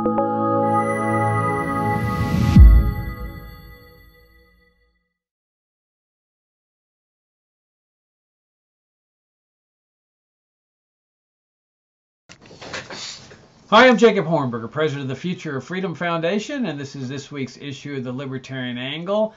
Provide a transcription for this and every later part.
Hi, I'm Jacob Hornberger, president of the Future of Freedom Foundation, and this is this week's issue of the Libertarian Angle,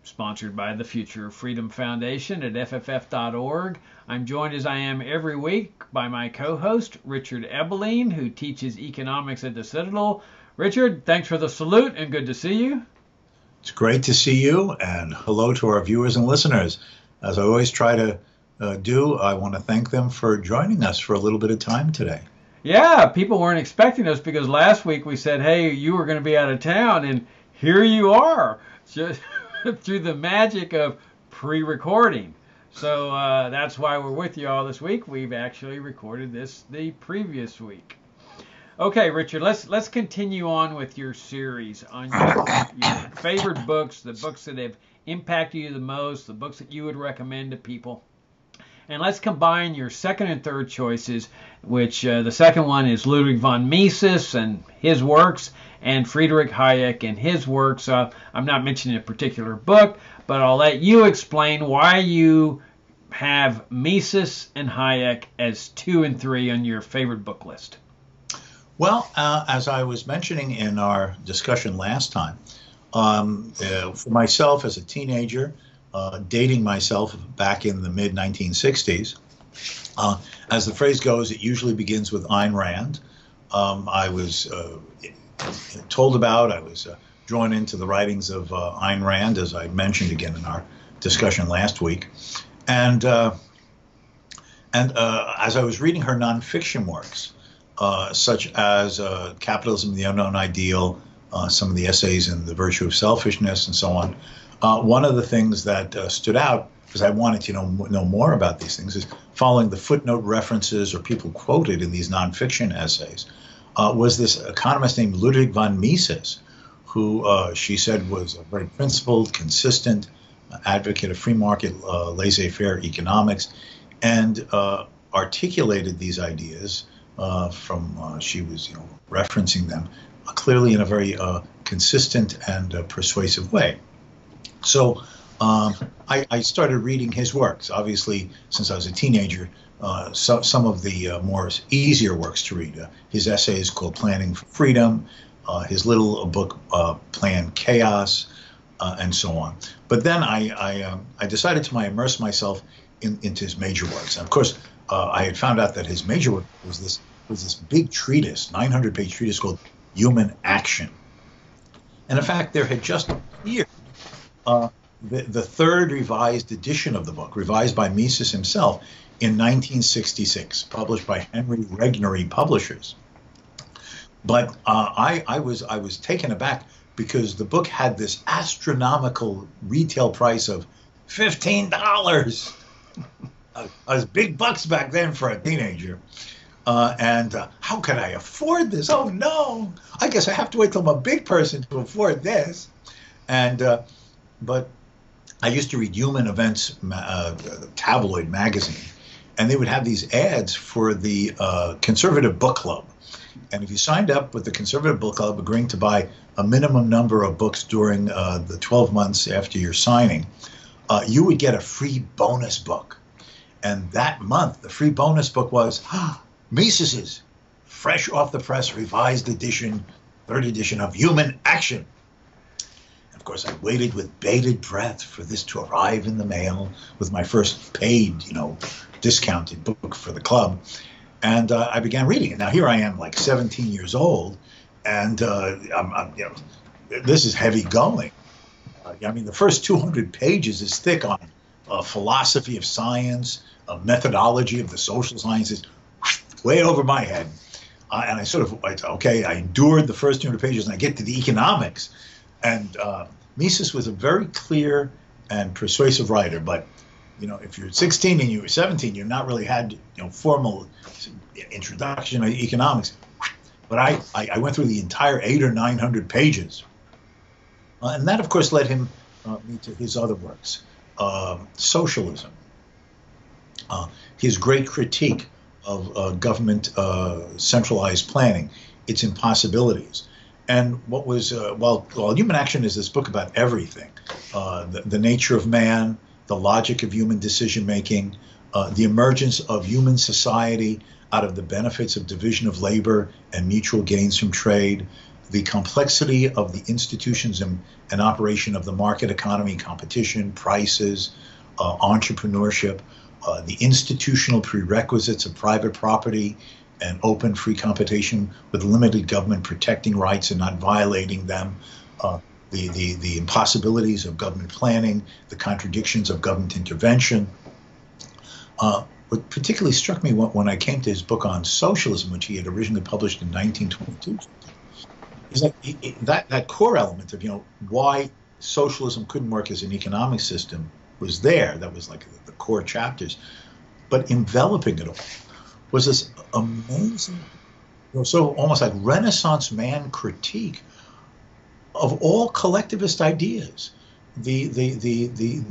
sponsored by the Future of Freedom Foundation at fff.org. I'm joined, as I am every week, by my co-host, Richard Ebeling, who teaches economics at the Citadel. Richard, thanks for the salute, and good to see you. It's great to see you, and hello to our viewers and listeners. As I always try to do, I want to thank them for joining us for a little bit of time today. Yeah, people weren't expecting us because last week we said, hey, you were going to be out of town, and here you are, just through the magic of pre-recording. So that's why we're with you all this week. We've actually recorded this the previous week. Okay, Richard, let's continue on with your series on your favorite books, the books that have impacted you the most, the books that you would recommend to people. And let's combine your second and third choices, which the second one is Ludwig von Mises and his works, and Friedrich Hayek and his works. I'm not mentioning a particular book, but I'll let you explain why you have Mises and Hayek as 2 and 3 on your favorite book list. Well, as I was mentioning in our discussion last time, for myself as a teenager, dating myself back in the mid-1960s. As the phrase goes, it usually begins with Ayn Rand. I was told about, I was drawn into the writings of Ayn Rand, as I mentioned again in our discussion last week. And as I was reading her nonfiction works, such as Capitalism, the Unknown Ideal, some of the essays in The Virtue of Selfishness, and so on, one of the things that stood out, because I wanted to know more about these things, is following the footnote references or people quoted in these nonfiction essays, was this economist named Ludwig von Mises, who she said was a very principled, consistent advocate of free market, laissez-faire economics, and articulated these ideas from she was referencing them clearly in a very consistent and persuasive way. So I started reading his works. Obviously, since I was a teenager, some of the more easier works to read. His essays called Planning for Freedom, his little book Plan Chaos, and so on. But then I decided to immerse myself into his major works. And of course, I had found out that his major work was this big treatise, 900-page treatise called Human Action. And in fact, there had just appeared the third revised edition of the book, revised by Mises himself in 1966, published by Henry Regnery Publishers. But I was taken aback because the book had this astronomical retail price of $15. Was big bucks back then for a teenager. And how could I afford this? Oh, no, I guess I have to wait till I'm a big person to afford this. And but I used to read Human Events tabloid magazine, and they would have these ads for the Conservative Book Club. And if you signed up with the Conservative Book Club, agreeing to buy a minimum number of books during the 12 months after your signing, you would get a free bonus book. And that month, the free bonus book was Mises's fresh off the press revised edition, third edition of Human Action. Of course, I waited with bated breath for this to arrive in the mail with my first paid, discounted book for the club. And I began reading it. Now, here I am, like 17 years old, and this is heavy going. The first 200 pages is thick on philosophy of science, methodology of the social sciences, way over my head. And I endured the first 200 pages, and I get to the economics. And Mises was a very clear and persuasive writer, but if you're 16 and you were 17, you've not really had formal introduction to economics. But I went through the entire 800 or 900 pages, and that of course led him me to his other works, Socialism, his great critique of government centralized planning, its impossibilities. And what was, well, Human Action is this book about everything, the nature of man, the logic of human decision-making, the emergence of human society out of the benefits of division of labor and mutual gains from trade, the complexity of the institutions and operation of the market economy, competition, prices, entrepreneurship, the institutional prerequisites of private property and open free competition with limited government protecting rights and not violating them, the impossibilities of government planning, the contradictions of government intervention. What particularly struck me when I came to his book on socialism, which he had originally published in 1922, is that core element of, why socialism couldn't work as an economic system was there. That was like the core chapters. But enveloping it all was this amazing, so almost like Renaissance man critique of all collectivist ideas, the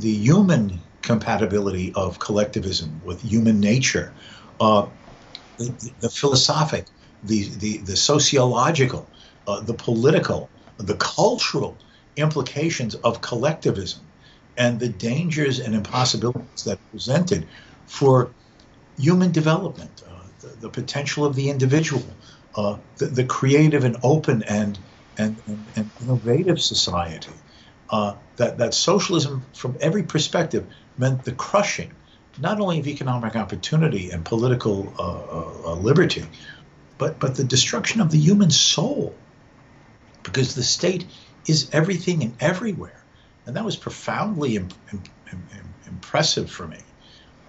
human compatibility of collectivism with human nature, the philosophic, the sociological, the political, the cultural implications of collectivism, and the dangers and impossibilities that presented for human development, the potential of the individual, the creative and open and innovative society. That socialism, from every perspective, meant the crushing, not only of economic opportunity and political liberty, but the destruction of the human soul, because the state is everything and everywhere. And that was profoundly impressive for me.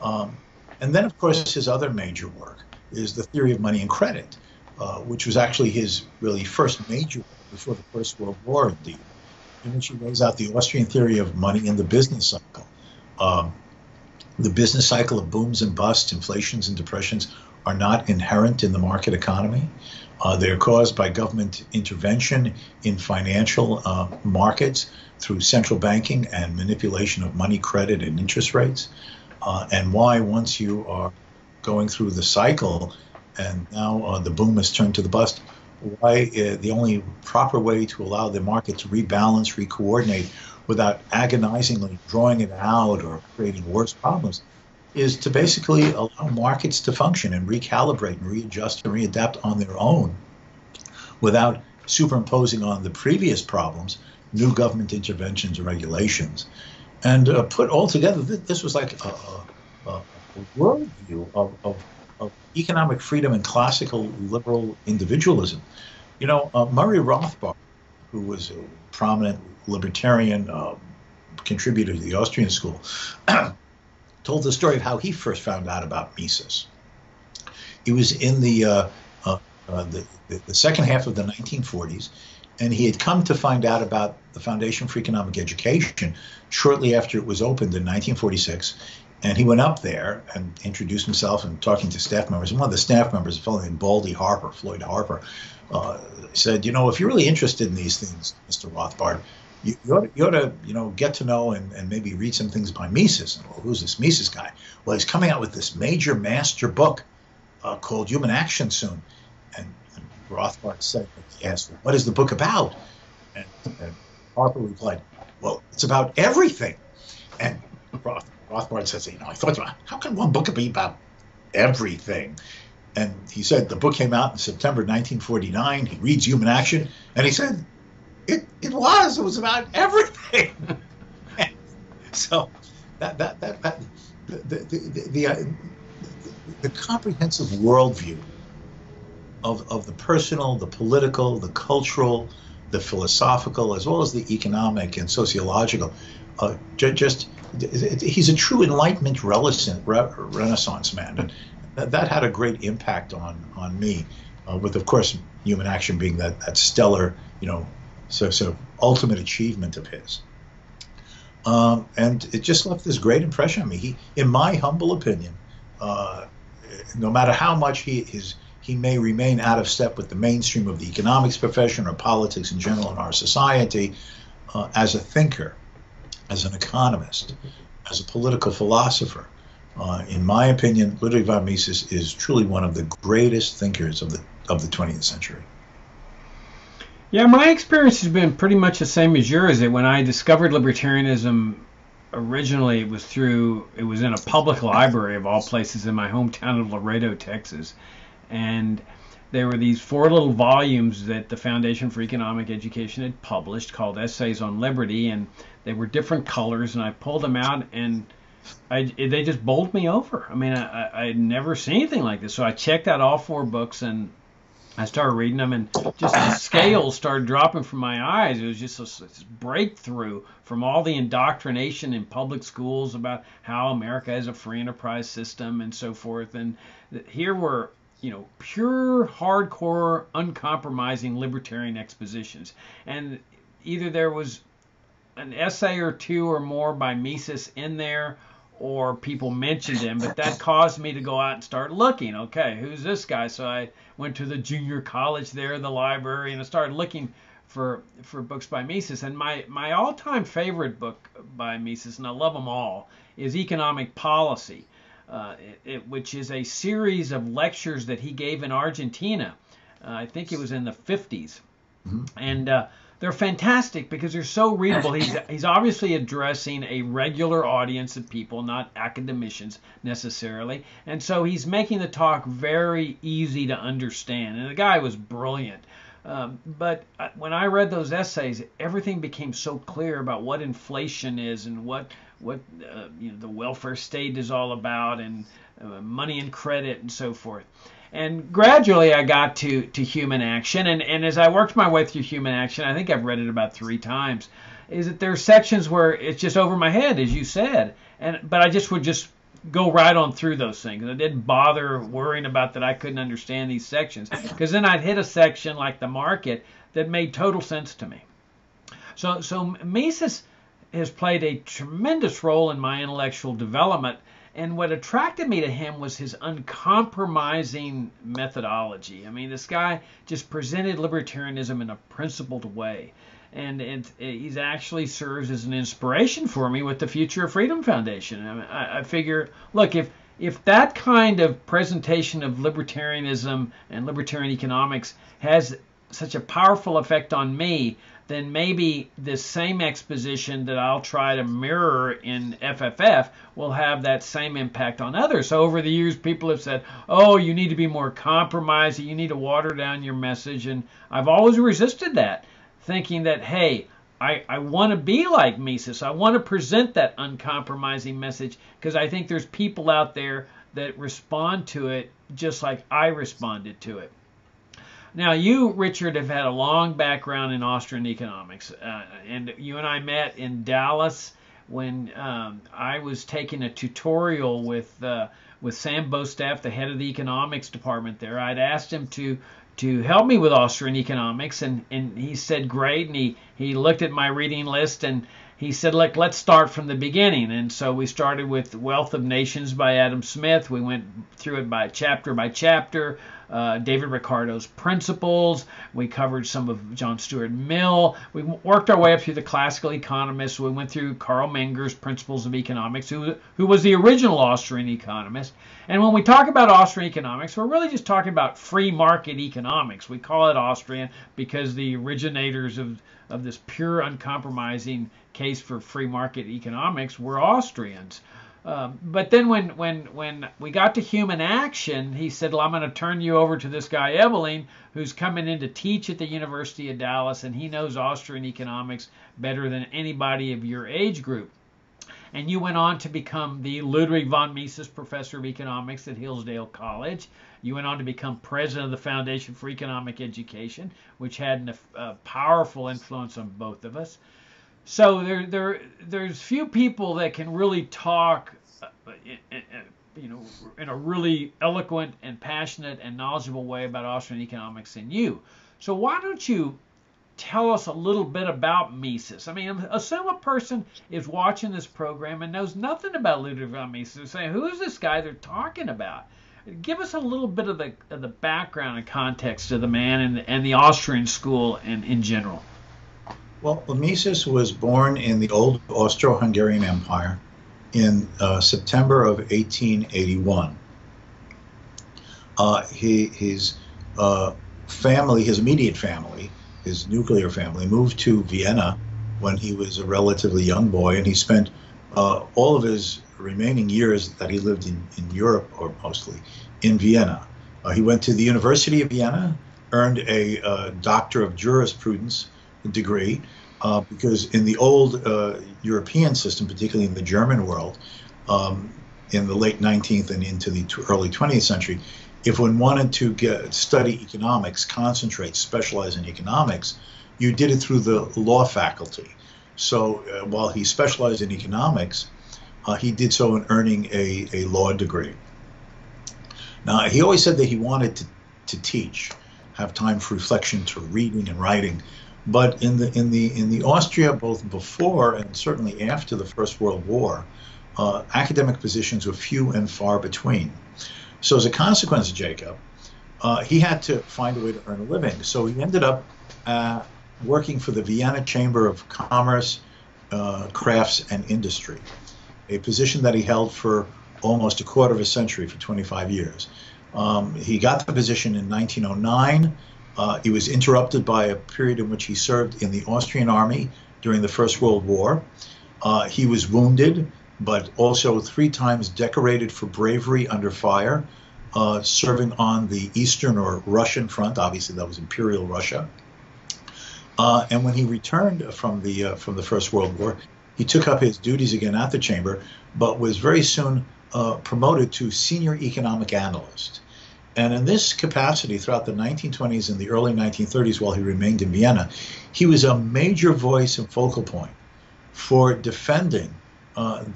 And then, of course, his other major work is the theory of money and credit, which was actually his really first major work before the First World War, indeed, in which he lays out the Austrian theory of money in the business cycle. The business cycle of booms and busts, inflations and depressions are not inherent in the market economy. They're caused by government intervention in financial markets through central banking and manipulation of money, credit, and interest rates. And why, once you are going through the cycle and now the boom has turned to the bust, why the only proper way to allow the market to rebalance, recoordinate without agonizingly drawing it out or creating worse problems is to basically allow markets to function and recalibrate and readjust and readapt on their own without superimposing on the previous problems new government interventions and regulations. And put all together, this was like a worldview of economic freedom and classical liberal individualism. Murray Rothbard, who was a prominent libertarian contributor to the Austrian school, told the story of how he first found out about Mises. He was in the second half of the 1940s, and he had come to find out about the Foundation for Economic Education shortly after it was opened in 1946. And he went up there and introduced himself and talking to staff members. And one of the staff members, a fellow named Floyd Harper, said, if you're really interested in these things, Mr. Rothbard, you ought to, get to know and maybe read some things by Mises. And, well, who's this Mises guy? Well, he's coming out with this major master book called Human Action soon. And Rothbard said, yes, what is the book about? And Harper replied, well, it's about everything. And Rothbard says, I thought, how can one book be about everything? And he said the book came out in September 1949. He reads Human Action, and he said, it was about everything. So the comprehensive worldview of the personal, the political, the cultural, the philosophical, as well as the economic and sociological, he's a true Enlightenment Renaissance man, and that had a great impact on me. With, of course, Human Action being that stellar, so ultimate achievement of his. And it just left this great impression on me. He, in my humble opinion, no matter how much he may remain out of step with the mainstream of the economics profession or politics in general in our society, as a thinker, as an economist, as a political philosopher, in my opinion, Ludwig von Mises is truly one of the greatest thinkers of the 20th century. Yeah, my experience has been pretty much the same as yours. That when I discovered libertarianism originally, it was in a public library of all places in my hometown of Laredo, Texas, and there were these 4 little volumes that the Foundation for Economic Education had published called Essays on Liberty, and they were different colors, and I pulled them out, and they just bowled me over. I mean, I'd never seen anything like this, so I checked out all 4 books, and I started reading them, and just the scales started dropping from my eyes. It was just this breakthrough from all the indoctrination in public schools about how America is a free enterprise system and so forth. And here were, pure, hardcore, uncompromising libertarian expositions. And either there was an essay or 2 or more by Mises in there, or people mentioned him, but that caused me to go out and start looking. Okay, who's this guy? So I went to the junior college there in the library, and I started looking for books by Mises. And my all-time favorite book by Mises, and I love them all, is Economic Policy, which is a series of lectures that he gave in Argentina. I think it was in the 50s. Mm-hmm. And they're fantastic because they're so readable. He's obviously addressing a regular audience of people, not academicians necessarily. And so he's making the talk very easy to understand. And the guy was brilliant. But when I read those essays, everything became so clear about what inflation is and what the welfare state is all about, and money and credit and so forth. And gradually I got to Human Action, and as I worked my way through Human Action, I think I've read it about 3 times, is that there are sections where it's just over my head, as you said, but I would just go right on through those things. I didn't bother worrying about that I couldn't understand these sections, because then I'd hit a section like the market that made total sense to me. So Mises has played a tremendous role in my intellectual development. And what attracted me to him was his uncompromising methodology. I mean, this guy just presented libertarianism in a principled way. And he actually serves as an inspiration for me with the Future of Freedom Foundation. I figure, look, if that kind of presentation of libertarianism and libertarian economics has such a powerful effect on me, then maybe this same exposition that I'll try to mirror in FFF will have that same impact on others. So over the years, people have said, oh, you need to be more compromising, you need to water down your message. And I've always resisted that, thinking that, hey, I want to be like Mises. I want to present that uncompromising message, because I think there's people out there that respond to it just like I responded to it. Now, you, Richard, have had a long background in Austrian economics, and you and I met in Dallas when I was taking a tutorial with Sam Bostaff, the head of the economics department there. I'd asked him to help me with Austrian economics, and he said great, and he looked at my reading list, and he said, look, let's start from the beginning. And so we started with Wealth of Nations by Adam Smith. We went through it by chapter. David Ricardo's Principles. We covered some of John Stuart Mill. We worked our way up through the classical economists. We went through Karl Menger's Principles of Economics, who was the original Austrian economist. And when we talk about Austrian economics, we're really just talking about free market economics. We call it Austrian because the originators of this pure, uncompromising case for free market economics were Austrians. But then when we got to Human Action, he said, well, I'm going to turn you over to this guy Ebeling, who's coming in to teach at the University of Dallas, and he knows Austrian economics better than anybody of your age group. And you went on to become the Ludwig von Mises Professor of Economics at Hillsdale College. You went on to become president of the Foundation for Economic Education, which had a powerful influence on both of us. So there's few people that can really talk, in a really eloquent and passionate and knowledgeable way about Austrian economics than you. So why don't you tell us a little bit about Mises? I mean, assume a person is watching this program and knows nothing about Ludwig von Mises. They're saying, who is this guy they're talking about? Give us a little bit of the background and context of the man and the Austrian school and in general. Well, Mises was born in the old Austro-Hungarian Empire in September of 1881. His family, his immediate family, his nuclear family, moved to Vienna when he was a relatively young boy, and he spent all of his remaining years that he lived in Europe, or mostly in Vienna. He went to the University of Vienna, earned a Doctor of Jurisprudence degree, because in the old European system, particularly in the German world, in the late 19th and into the early 20th century, if one wanted to study economics, concentrate, specialize in economics, you did it through the law faculty. So while he specialized in economics, he did so in earning a law degree. Now, he always said that he wanted to teach, have time for reflection, to reading and writing. But in the Austria, both before and certainly after the First World War, academic positions were few and far between. So as a consequence, Jacob, he had to find a way to earn a living. So he ended up working for the Vienna Chamber of Commerce, Crafts and Industry, a position that he held for almost a quarter of a century, for 25 years. He got the position in 1909. He was interrupted by a period in which he served in the Austrian army during the First World War. He was wounded, but also 3 times decorated for bravery under fire, serving on the Eastern or Russian front. Obviously, that was Imperial Russia. And when he returned from the First World War, he took up his duties again at the chamber, but was very soon promoted to senior economic analyst. And in this capacity, throughout the 1920s and the early 1930s, while he remained in Vienna, he was a major voice and focal point for defending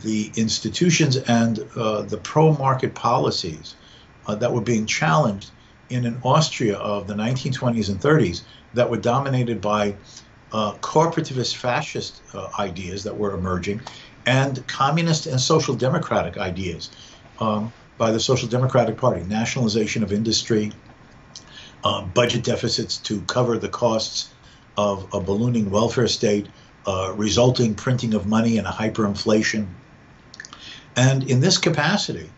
the institutions and the pro-market policies that were being challenged in an Austria of the 1920s and 30s that were dominated by corporativist fascist ideas that were emerging, and communist and social democratic ideas by the Social Democratic Party: nationalization of industry, budget deficits to cover the costs of a ballooning welfare state, resulting printing of money and a hyperinflation. And in this capacity,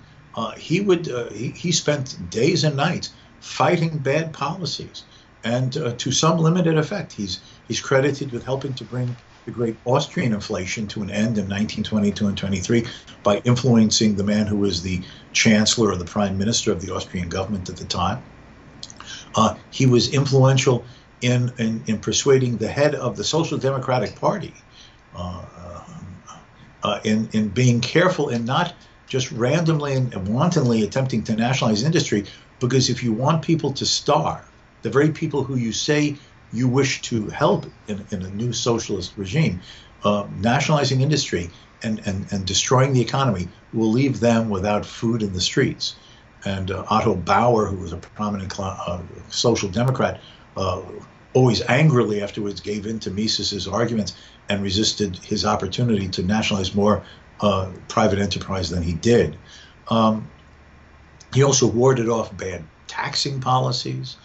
he spent days and nights fighting bad policies, and to some limited effect. He's credited with helping to bring the great Austrian inflation to an end in 1922 and 23 by influencing the man who was the chancellor or the prime minister of the Austrian government at the time. He was influential in persuading the head of the Social Democratic Party in being careful in not just randomly and wantonly attempting to nationalize industry, because if you want people to starve, the very people who you say you wish to help in a new socialist regime, nationalizing industry and destroying the economy will leave them without food in the streets. And Otto Bauer, who was a prominent social democrat, always angrily afterwards gave in to Mises's arguments and resisted his opportunity to nationalize more private enterprise than he did. He also warded off bad taxing policies,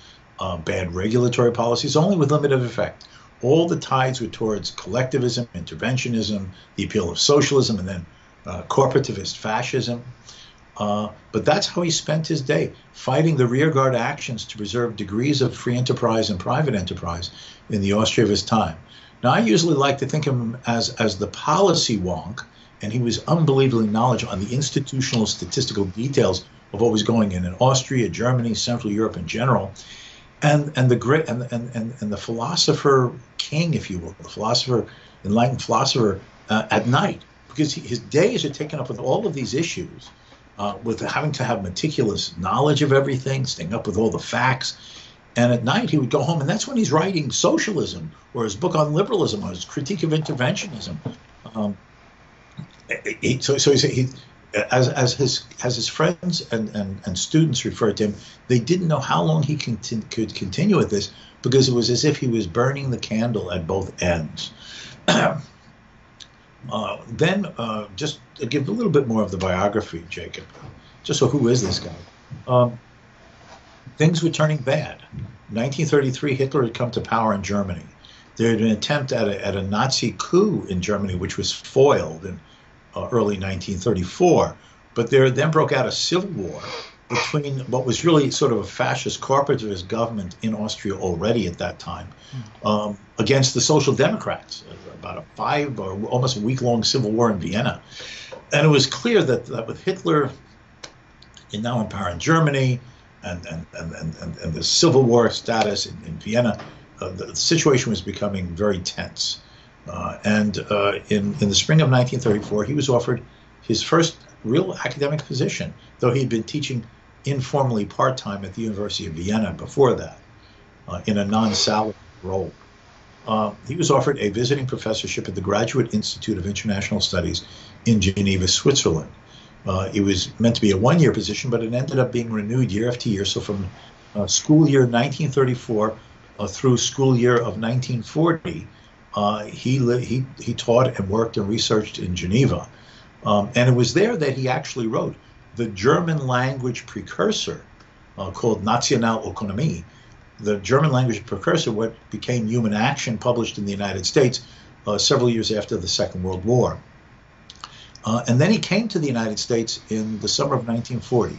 bad regulatory policies, only with limited effect. All the tides were towards collectivism, interventionism, the appeal of socialism, and then corporativist fascism. But that's how he spent his day, fighting the rearguard actions to preserve degrees of free enterprise and private enterprise in the Austria of his time. Now, I usually like to think of him as the policy wonk, and he was unbelievably knowledgeable on the institutional statistical details of what was going in Austria, Germany, Central Europe in general. And the great and the philosopher king, if you will, the philosopher, enlightened philosopher at night, because his days are taken up with all of these issues, with having to have meticulous knowledge of everything, staying up with all the facts. And at night he would go home, and that's when he's writing Socialism, or his book on liberalism, or his critique of interventionism. As his friends and students referred to him, they didn't know how long he could continue with this, because it was as if he was burning the candle at both ends. Then, just to give a little bit more of the biography, Jacob, just so who is this guy? Things were turning bad. In 1933, Hitler had come to power in Germany. There had been an attempt at a Nazi coup in Germany, which was foiled in early 1934. But there then broke out a civil war between what was really sort of a fascist corporativist government in Austria already at that time, against the Social Democrats, about a 5 or almost a week-long civil war in Vienna. And it was clear that with Hitler now in power in Germany and the civil war status in Vienna, the situation was becoming very tense. In the spring of 1934, he was offered his first real academic position, though he'd been teaching informally part-time at the University of Vienna before that, in a non-salary role. He was offered a visiting professorship at the Graduate Institute of International Studies in Geneva, Switzerland. It was meant to be a one-year position, but it ended up being renewed year after year. So from school year 1934 through school year of 1940, he taught and worked and researched in Geneva. And it was there that he actually wrote the German language precursor called Nationalökonomie, the German language precursor, what became Human Action, published in the United States several years after the Second World War. And then he came to the United States in the summer of 1940.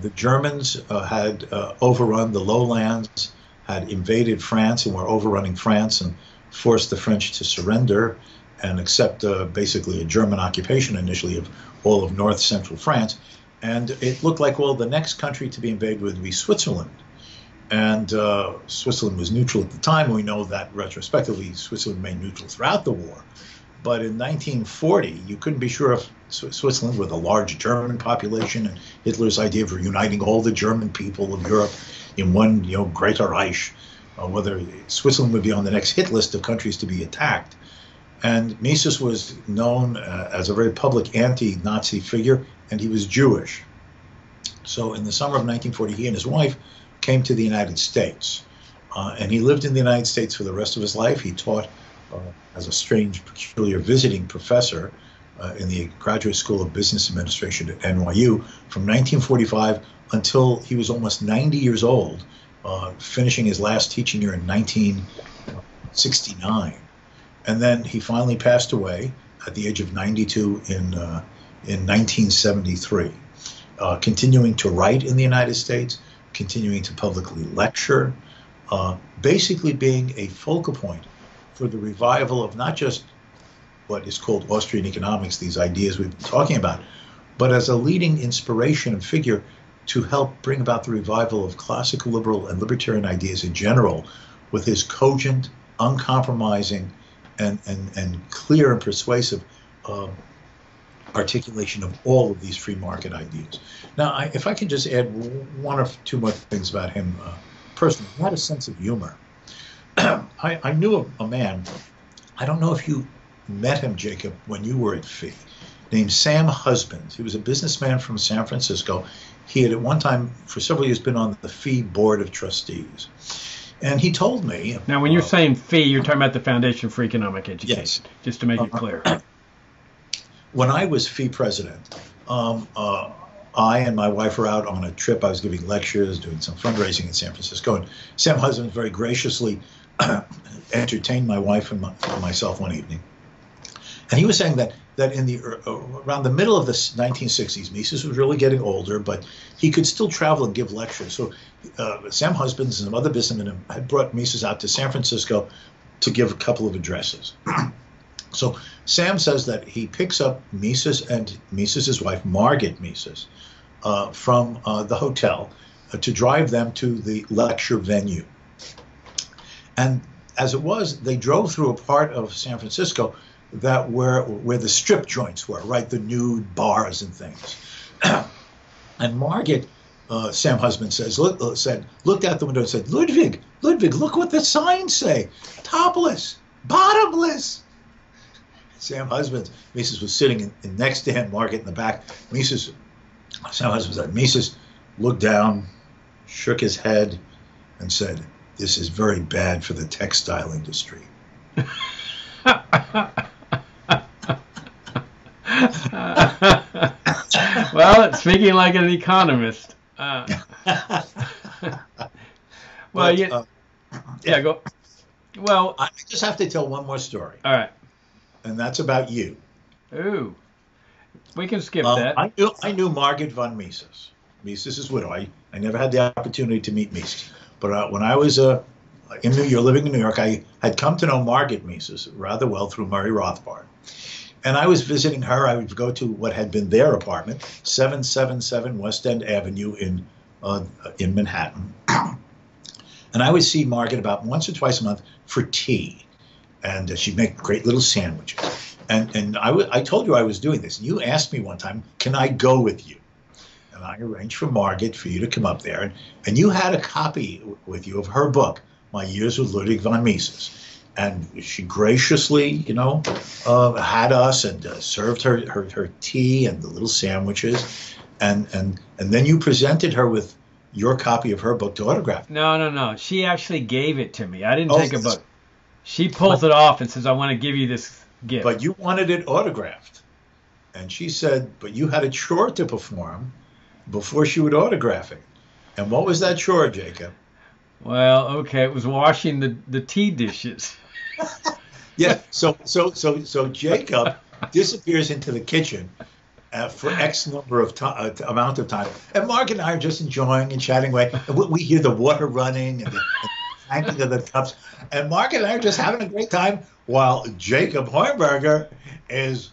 The Germans had overrun the lowlands, had invaded France and were overrunning France and forced the French to surrender and accept basically a German occupation initially of all of north central France. And it looked like, well, the next country to be invaded would be Switzerland. And Switzerland was neutral at the time. We know that retrospectively Switzerland remained neutral throughout the war. But in 1940, you couldn't be sure if Switzerland, with a large German population and Hitler's idea of reuniting all the German people of Europe in one, greater Reich, whether Switzerland would be on the next hit list of countries to be attacked. And Mises was known as a very public anti-Nazi figure, and he was Jewish. So in the summer of 1940, he and his wife came to the United States. And he lived in the United States for the rest of his life. He taught as a strange, peculiar visiting professor in the Graduate School of Business Administration at NYU from 1945 until he was almost 90 years old, finishing his last teaching year in 1969. And then he finally passed away at the age of 92 in 1973, continuing to write in the United States, continuing to publicly lecture, basically being a focal point for the revival of not just what is called Austrian economics, these ideas we've been talking about, but as a leading inspiration and figure to help bring about the revival of classical liberal and libertarian ideas in general, with his cogent, uncompromising, and clear and persuasive articulation of all of these free market ideas. Now, if I can just add one or two more things about him personally, he had a sense of humor. I knew a man, I don't know if you met him, Jacob, when you were at FEE, named Sam Husbands. He was a businessman from San Francisco. He had at one time, for several years, been on the FEE Board of Trustees. And he told me... Now, when you're saying FEE, you're talking about the Foundation for Economic Education, yes, just to make it clear. When I was FEE president, I and my wife were out on a trip. I was giving lectures, doing some fundraising in San Francisco. And Sam Husbands very graciously entertained my wife and myself one evening. And he was saying that in the around the middle of the 1960s, Mises was really getting older, but he could still travel and give lectures. So Sam Husbands and some other businessmen had brought Mises out to San Francisco to give a couple of addresses. So Sam says that he picks up Mises and Mises' wife, Margot Mises, from the hotel to drive them to the lecture venue. And as it was, they drove through a part of San Francisco that where the strip joints were, right, the nude bars and things. And Margot, Sam Husband says, looked out the window and said, Ludwig, look what the signs say, topless, bottomless. Sam Husband, Mises was sitting in next to him, Margot in the back. Sam Husband said, Mises looked down, shook his head, and said, "This is very bad for the textile industry." Well, speaking like an economist. Go. Well, I just have to tell one more story. All right. And that's about you. Ooh. We can skip that. I knew Margot von Mises. Mises' widow. I never had the opportunity to meet Mises. But when I was in New York, living in New York, I had come to know Margot Mises rather well through Murray Rothbard. And I was visiting her. I would go to what had been their apartment, 777 West End Avenue in Manhattan. And I would see Margot about once or twice a month for tea. And she'd make great little sandwiches. And I told you I was doing this. And you asked me one time, can I go with you? And I arranged for Margot for you to come up there. And you had a copy with you of her book, My Years with Ludwig von Mises. And she graciously, had us and served her tea and the little sandwiches. And then you presented her with your copy of her book to autograph. No. She actually gave it to me. I didn't take a book. She pulls it off and says, I want to give you this gift. But you wanted it autographed. And she said, but you had a chore to perform before she would autograph it. And what was that chore, Jacob? Well, okay, it was washing the tea dishes. Yeah, so Jacob disappears into the kitchen for X number of amount of time, and Mark and I are just enjoying and chatting away. And we hear the water running and the clanking of the cups, and Mark and I are just having a great time while Jacob Hornberger is,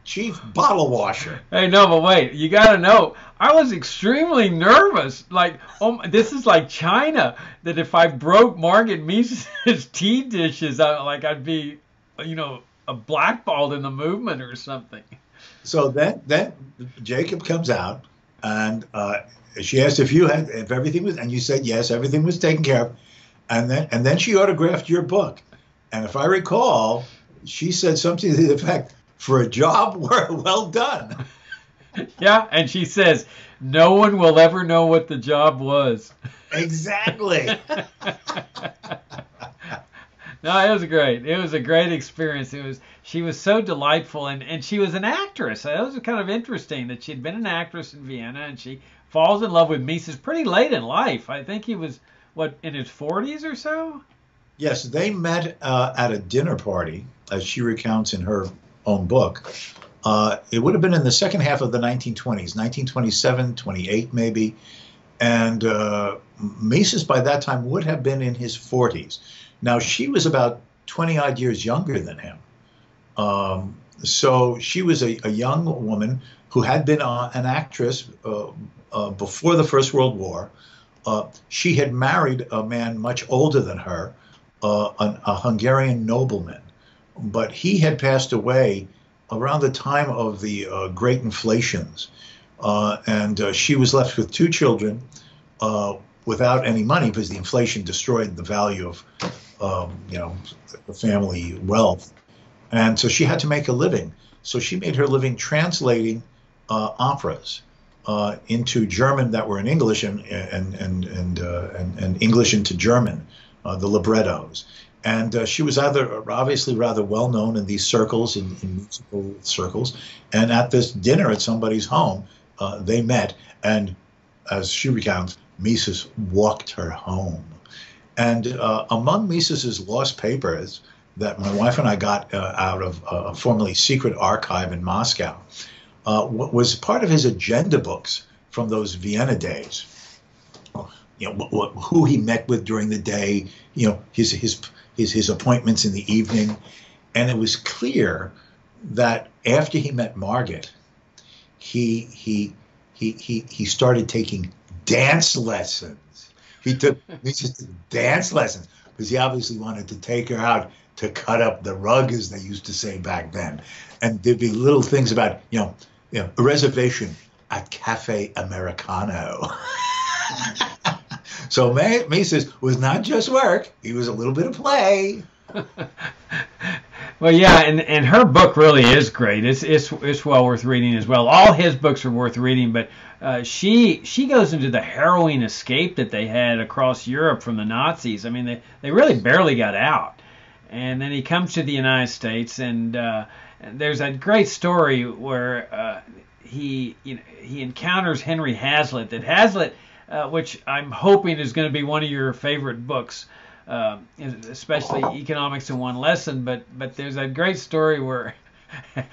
chief bottle washer. Hey, no, but wait, you got to know, I was extremely nervous. Like, this is like China, that if I broke Margot Mises' tea dishes, I'd be, a blackballed in the movement or something. So then Jacob comes out, and she asked if everything was, and you said yes, everything was taken care of, and then she autographed your book, and if I recall, she said something to the effect, for a job well done. Yeah, and she says, no one will ever know what the job was. Exactly. No, it was great. It was a great experience. She was so delightful, and she was an actress. It was kind of interesting that she'd been an actress in Vienna, and she falls in love with Mises pretty late in life. I think he was, in his 40s or so? Yes, they met at a dinner party, as she recounts in her own book. It would have been in the second half of the 1920s, 1927, 28 maybe. And Mises by that time would have been in his 40s. Now, she was about 20-odd years younger than him. So she was a young woman who had been an actress before the First World War. She had married a man much older than her, a Hungarian nobleman. But he had passed away around the time of the great inflations. And she was left with two children without any money because the inflation destroyed the value of, the family wealth. And so she had to make a living. So she made her living translating operas into German that were in English and English into German, the librettos. And she was obviously rather well known in these circles, in musical circles. And at this dinner at somebody's home, they met. And as she recounts, Mises walked her home. And among Mises's lost papers that my wife and I got out of a formerly secret archive in Moscow was part of his agenda books from those Vienna days. Who he met with during the day, his appointments in the evening. And it was clear that after he met Margot, he started taking dance lessons. He took dance lessons because he obviously wanted to take her out to cut up the rug, as they used to say back then. And there'd be little things about, a reservation at Cafe Americano. So Mises was not just work; he was a little bit of play. Well, yeah, and her book really is great. It's well worth reading as well. All his books are worth reading, but she goes into the harrowing escape that they had across Europe from the Nazis. I mean, they really barely got out, and then he comes to the United States, and there's that great story where he encounters Henry Hazlitt. That Hazlitt, which I'm hoping is going to be one of your favorite books. Especially Economics in One Lesson, but there's a great story where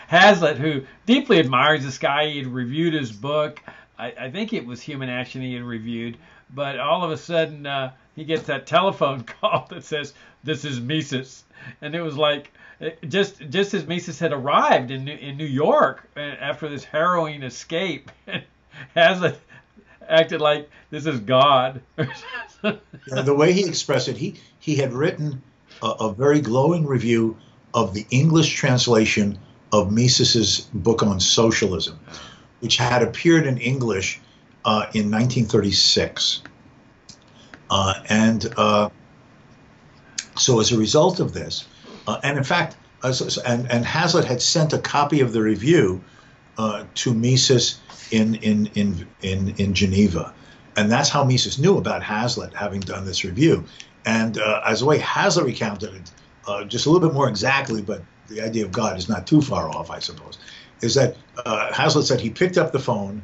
Hazlitt, who deeply admires this guy, he had reviewed his book, I think it was Human Action he had reviewed, but all of a sudden he gets that telephone call that says, "This is Mises," and it was like just as Mises had arrived in New York after this harrowing escape, Hazlitt acted like this is God. The way he expressed it, he had written a very glowing review of the English translation of Mises's book on socialism, which had appeared in English in 1936. So as a result of this, and in fact, and Hazlitt had sent a copy of the review to Mises in Geneva. And that's how Mises knew about Hazlitt having done this review. And as the way Hazlitt recounted it, just a little bit more exactly, but the idea of God is not too far off, I suppose, is that Hazlitt said he picked up the phone,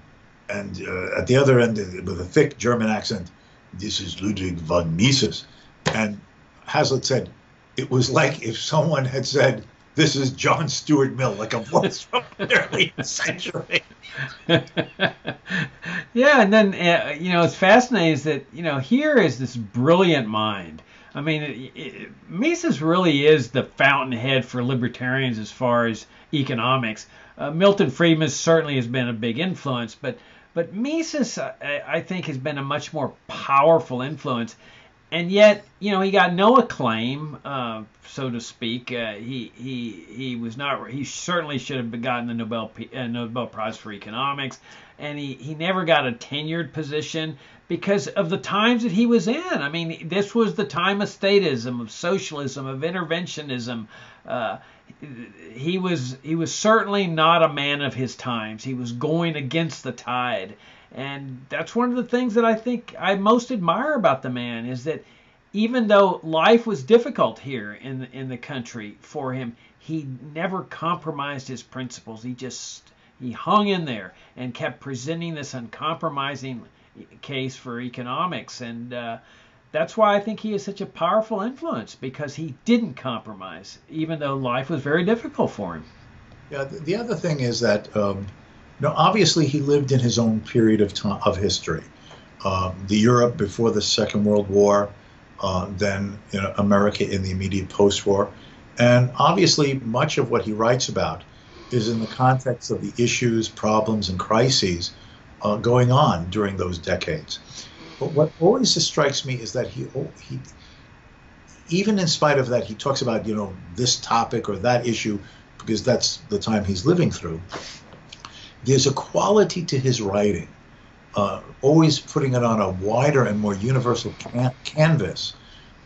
and at the other end, with a thick German accent, "This is Ludwig von Mises." And Hazlitt said, it was like if someone had said, "This is John Stuart Mill," like a voice from the early century. Yeah, and then, it's fascinating is that, here is this brilliant mind. I mean, Mises really is the fountainhead for libertarians as far as economics. Milton Friedman certainly has been a big influence, but Mises, I think, has been a much more powerful influence. And yet, he got no acclaim, so to speak. He was not. He certainly should have gotten the Nobel Prize for Economics, and he never got a tenured position because of the times that he was in. I mean, this was the time of statism, of socialism, of interventionism. He was certainly not a man of his times. He was going against the tide. And that's one of the things that I think I most admire about the man is that even though life was difficult here in the country for him, he never compromised his principles. He hung in there and kept presenting this uncompromising case for economics. And that's why I think he is such a powerful influence, because he didn't compromise, even though life was very difficult for him. Yeah, the other thing is that obviously he lived in his own period of time, of history. The Europe before the Second World War, then America in the immediate post-war. And obviously much of what he writes about is in the context of the issues, problems, and crises going on during those decades. But what always strikes me is that he even in spite of that, he talks about, this topic or that issue, because that's the time he's living through. There's a quality to his writing, always putting it on a wider and more universal canvas,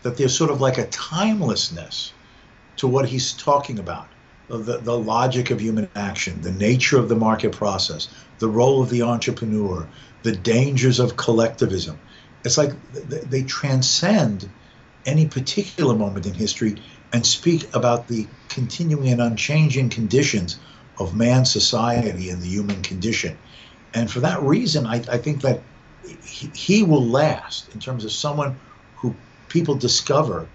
that there's sort of like a timelessness to what he's talking about. The logic of human action, the nature of the market process, the role of the entrepreneur, the dangers of collectivism. It's like they transcend any particular moment in history and speak about the continuing and unchanging conditions of man's society and the human condition. And for that reason, I think that he will last in terms of someone who people discover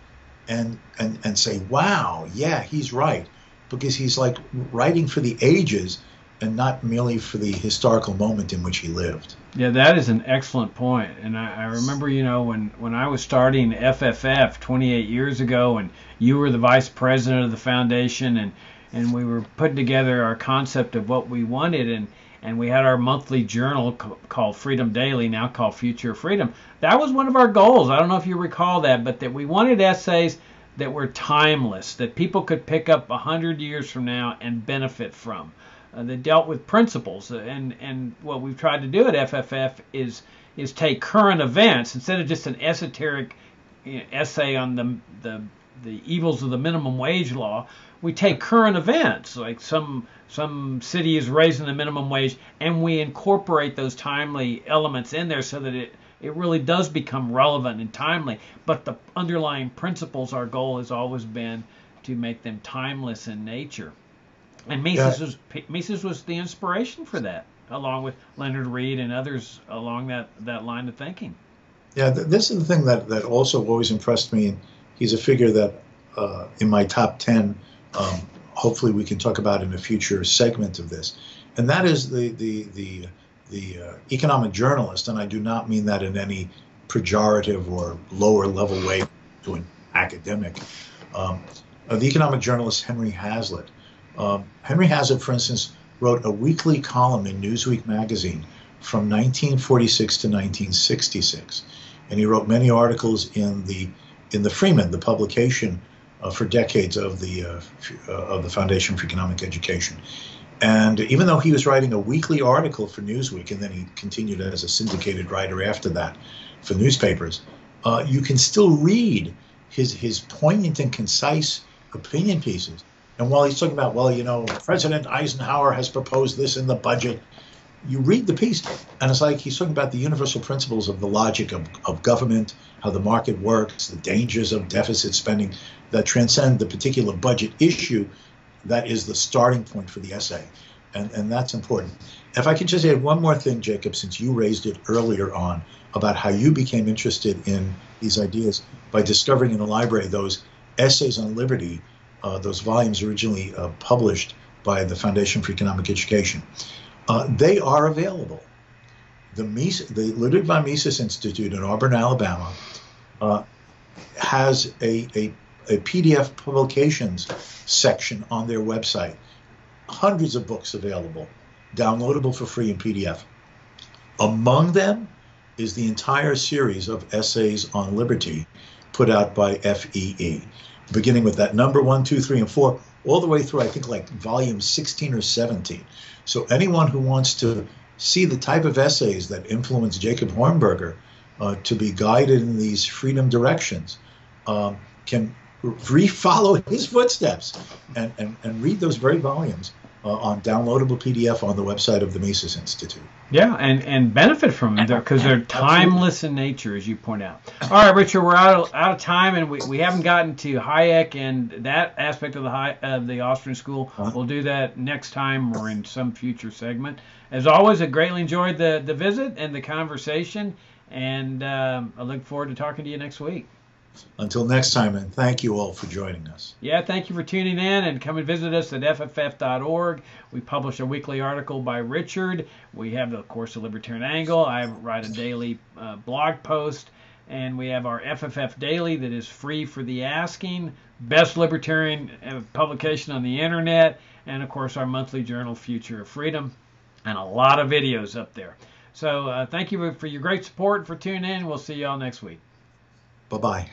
and say, wow, yeah, he's right. Because he's like writing for the ages and not merely for the historical moment in which he lived. Yeah, that is an excellent point. And I remember, when I was starting FFF 28 years ago, and you were the vice president of the foundation, and we were putting together our concept of what we wanted, and we had our monthly journal called Freedom Daily, now called Future of Freedom. That was one of our goals. I don't know if you recall that, but that we wanted essays that were timeless, that people could pick up 100 years from now and benefit from. That dealt with principles, and what we've tried to do at FFF is take current events instead of just an esoteric essay on the evils of the minimum wage law. We take current events, like some city is raising the minimum wage, and we incorporate those timely elements in there so that it really does become relevant and timely. But the underlying principles, our goal has always been to make them timeless in nature. And Mises was the inspiration for that, along with Leonard Read and others along that line of thinking. Yeah, this is the thing that also always impressed me. He's a figure that in my top 10, hopefully we can talk about in a future segment of this. And that is the economic journalist, and I do not mean that in any pejorative or lower level way to an academic, the economic journalist Henry Hazlitt. Henry Hazlitt, for instance, wrote a weekly column in Newsweek magazine from 1946 to 1966, and he wrote many articles in the Freeman, the publication for decades of the Foundation for Economic Education. And even though he was writing a weekly article for Newsweek, and then he continued as a syndicated writer after that for newspapers, you can still read his poignant and concise opinion pieces. And while he's talking about, well, you know, President Eisenhower has proposed this in the budget, you read the piece, and it's like he's talking about the universal principles of the logic of government, how the market works, the dangers of deficit spending that transcend the particular budget issue that is the starting point for the essay. And that's important. If I could just add one more thing, Jacob, since you raised it earlier on about how you became interested in these ideas by discovering in the library those essays on liberty, those volumes originally published by the Foundation for Economic Education. They are available. The Ludwig von Mises Institute in Auburn, Alabama, has a PDF publications section on their website. Hundreds of books available, downloadable for free in PDF. Among them is the entire series of essays on liberty put out by FEE, beginning with that number 1, 2, 3, and 4, all the way through, I think, like volume 16 or 17. So anyone who wants to see the type of essays that influenced Jacob Hornberger to be guided in these freedom directions can follow his footsteps and read those very volumes on downloadable PDF on the website of the Mises Institute. Yeah, and benefit from them because they're timeless in nature, as you point out. All right, Richard, we're out of time, and we haven't gotten to Hayek and that aspect of the Austrian school. We'll do that next time or in some future segment. As always, I greatly enjoyed the visit and the conversation, and I look forward to talking to you next week. Until next time, and thank you all for joining us. Yeah, thank you for tuning in, and come and visit us at fff.org. We publish a weekly article by Richard. We have, of course, the Libertarian Angle. I write a daily blog post, and we have our FFF Daily that is free for the asking, best libertarian publication on the internet, and, of course, our monthly journal, Future of Freedom, and a lot of videos up there. So thank you for your great support and for tuning in. We'll see you all next week. Bye-bye.